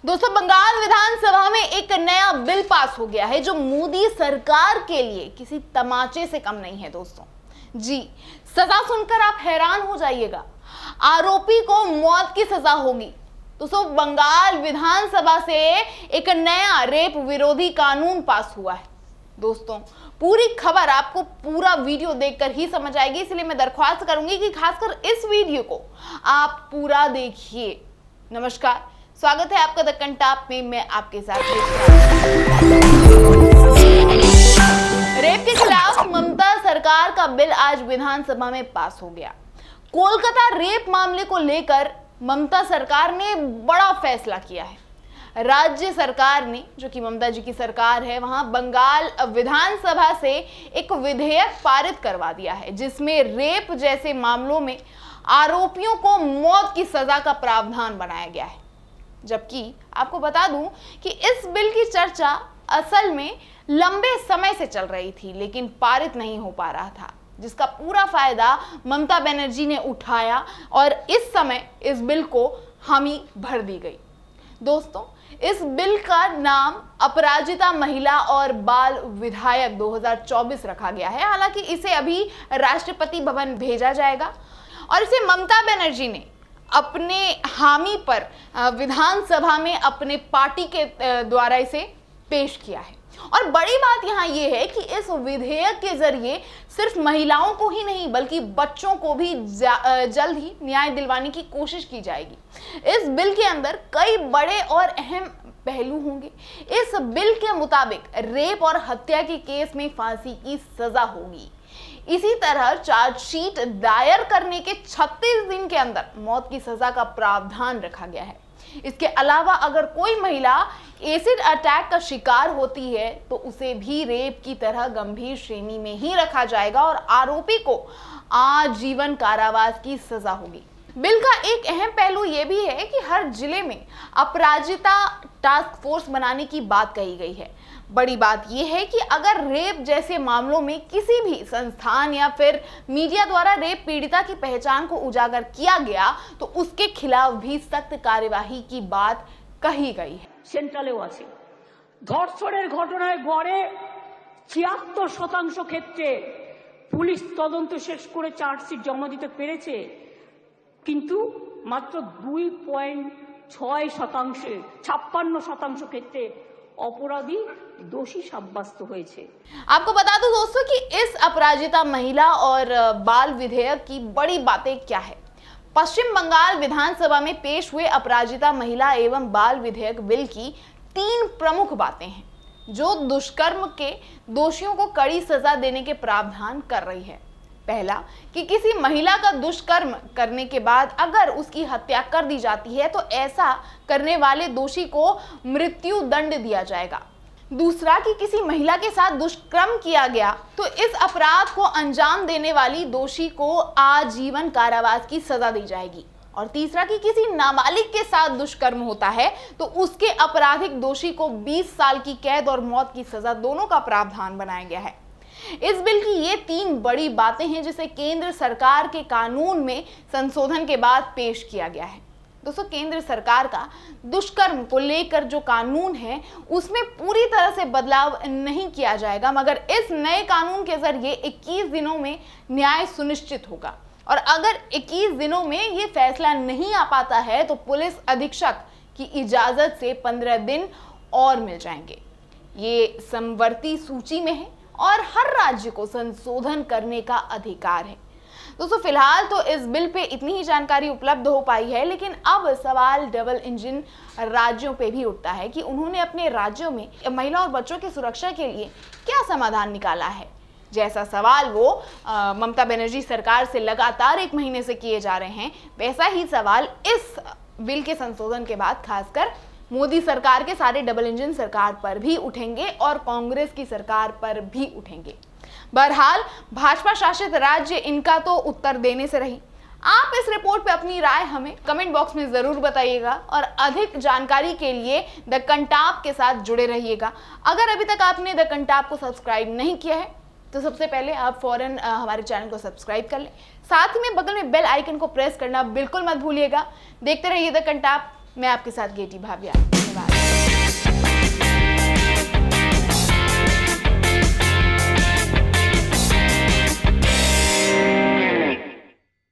दोस्तों, बंगाल विधानसभा में एक नया बिल पास हो गया है जो मोदी सरकार के लिए किसी तमाचे से कम नहीं है। दोस्तों जी, सजा सुनकर आप हैरान हो जाइएगा। आरोपी को मौत की सजा होगी। दोस्तों, बंगाल विधानसभा से एक नया रेप विरोधी कानून पास हुआ है। दोस्तों, पूरी खबर आपको पूरा वीडियो देखकर ही समझ आएगी, इसलिए मैं दरख्वास्त करूंगी कि खासकर इस वीडियो को आप पूरा देखिए। नमस्कार, स्वागत है आपका दक्कन टॉप में। मैं आपके साथ रेप के खिलाफ ममता सरकार का बिल आज विधानसभा में पास हो गया। कोलकाता रेप मामले को लेकर ममता सरकार ने बड़ा फैसला किया है। राज्य सरकार ने, जो कि ममता जी की सरकार है, वहां बंगाल विधानसभा से एक विधेयक पारित करवा दिया है जिसमें रेप जैसे मामलों में आरोपियों को मौत की सजा का प्रावधान बनाया गया है। जबकि आपको बता दूं कि इस बिल की चर्चा असल में लंबे समय से चल रही थी, लेकिन पारित नहीं हो पा रहा था, जिसका पूरा फायदा ममता बनर्जी ने उठाया और इस समय इस बिल को हामी भर दी गई। दोस्तों, इस बिल का नाम अपराजिता महिला और बाल विधायक 2024 रखा गया है। हालांकि इसे अभी राष्ट्रपति भवन भेजा जाएगा और इसे ममता बनर्जी ने अपने हामी पर विधानसभा में अपने पार्टी के द्वारा इसे पेश किया है। और बड़ी बात यहाँ ये है कि इस विधेयक के जरिए सिर्फ महिलाओं को ही नहीं बल्कि बच्चों को भी जल्द ही न्याय दिलवाने की कोशिश की जाएगी। इस बिल के अंदर कई बड़े और अहम पहलू होंगे। इस बिल के मुताबिक रेप और हत्या के केस में फांसी की सजा होगी। इसी तरह चार्जशीट दायर करने के 36 दिन के अंदर मौत की सजा का प्रावधान रखा गया है। इसके अलावा अगर कोई महिला एसिड अटैक का शिकार होती है तो उसे भी रेप की तरह गंभीर श्रेणी में ही रखा जाएगा और आरोपी को आजीवन कारावास की सजा होगी। बिल का एक अहम पहलू यह भी है कि हर जिले में अपराजिता टास्क फोर्स बनाने की बात कही गई है। बड़ी बात यह है कि अगर रेप जैसे मामलों में किसी भी संस्थान या फिर मीडिया द्वारा रेप पीड़िता की पहचान को उजागर किया गया तो उसके खिलाफ भी सख्त कार्यवाही की बात कही गई है। सेंट्रालेও আছে ধর্ষণের ঘটনায় গড়ে ৭৬% ক্ষেত্রে পুলিশ তদন্ত শেষ করে চার্জশিট জমা দিতে পেরেছে, কিন্তু মাত্র 2.6% 56% ক্ষেত্রে अपराधी दोषी साब्यस्त हुए थे। आपको बता दूं दोस्तों कि इस अपराजिता महिला और बाल विधेयक की बड़ी बातें क्या है। पश्चिम बंगाल विधानसभा में पेश हुए अपराजिता महिला एवं बाल विधेयक बिल की 3 प्रमुख बातें हैं जो दुष्कर्म के दोषियों को कड़ी सजा देने के प्रावधान कर रही है। पहला, कि किसी महिला का दुष्कर्म करने के बाद अगर उसकी हत्या कर दी जाती है तो ऐसा करने वाले दोषी को मृत्यु दंड दिया जाएगा। दूसरा, कि किसी महिला के साथ दुष्कर्म किया गया तो इस अपराध को अंजाम देने वाली दोषी को आजीवन कारावास की सजा दी जाएगी। और तीसरा, कि किसी नाबालिग के साथ दुष्कर्म होता है तो उसके आपराधिक दोषी को 20 साल की कैद और मौत की सजा दोनों का प्रावधान बनाया गया है। इस बिल की ये 3 बड़ी बातें हैं जिसे केंद्र सरकार के कानून में संशोधन के बाद पेश किया गया है। दोस्तों, केंद्र सरकार का दुष्कर्म को लेकर जो कानून है उसमें पूरी तरह से बदलाव नहीं किया जाएगा, मगर इस नए कानून के जरिए 21 दिनों में न्याय सुनिश्चित होगा। और अगर 21 दिनों में ये फैसला नहीं आ पाता है तो पुलिस अधीक्षक की इजाजत से 15 दिन और मिल जाएंगे। ये समवर्ती सूची में है और हर राज्य को संशोधन करने का अधिकार है। दोस्तों, फिलहाल तो इस बिल पे इतनी ही जानकारी उपलब्ध हो पाई है, लेकिन अब सवाल डबल इंजन राज्यों पे भी उठता है कि उन्होंने अपने राज्यों में महिला और बच्चों की सुरक्षा के लिए क्या समाधान निकाला है। जैसा सवाल वो ममता बनर्जी सरकार से लगातार 1 महीने से किए जा रहे हैं, वैसा ही सवाल इस बिल के संशोधन के बाद खासकर मोदी सरकार के सारे डबल इंजन सरकार पर भी उठेंगे और कांग्रेस की सरकार पर भी उठेंगे। बहरहाल भाजपा शासित राज्य इनका तो उत्तर देने से रही। आप इस रिपोर्ट पे अपनी राय हमें कमेंट बॉक्स में जरूर बताइएगा और अधिक जानकारी के लिए दक्कन टॉप के साथ जुड़े रहिएगा। अगर अभी तक आपने दक्कन टॉप को सब्सक्राइब नहीं किया है तो सबसे पहले आप फौरन हमारे चैनल को सब्सक्राइब कर लें। साथ ही में बगल में बेल आइकन को प्रेस करना बिल्कुल मत भूलिएगा। देखते रहिए दक्कन टॉप। मैं आपके साथ गेटी भाविया, धन्यवाद।